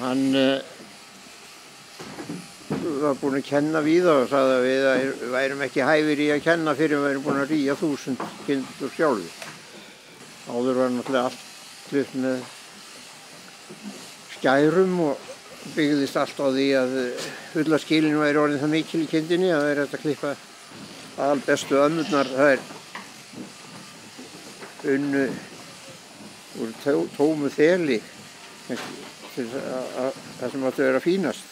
Hann var búinn að kenna víða og sagði að við værum ekki hæfir í að kenna fyrir við værum búin að rýja 1000 kindur sjálfur. Áður var náttúrulega allt klipt með skærum og byggðist allt á því að hullaskilin væri orðin það mikil í kindinni að það er hægt að klippa albestu ömmurnar. Það er unnu úr tómu þeli það sem átti að vera fínast.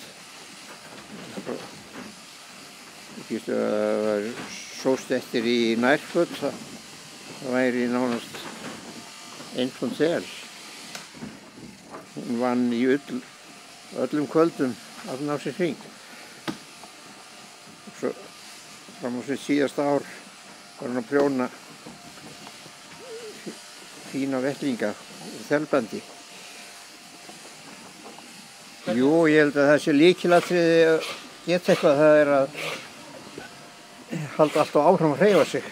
Það var sóst eftir í nærföt, það væri nánast einhvern þel. Hún vann í öllum kvöldum allan á sér hring. Svo fram á sitt síðasta ár var hún að prjóna fína vettlinga úr þelbandi. Jú, ég held að það sé lykilatriði að geta eitthvað, það er að halda alltaf áfram að hreyfa sig.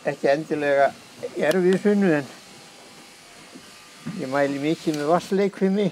Ekki endilega erfiðisvinnu, en ég mæli mikið með vatnsleikfimi.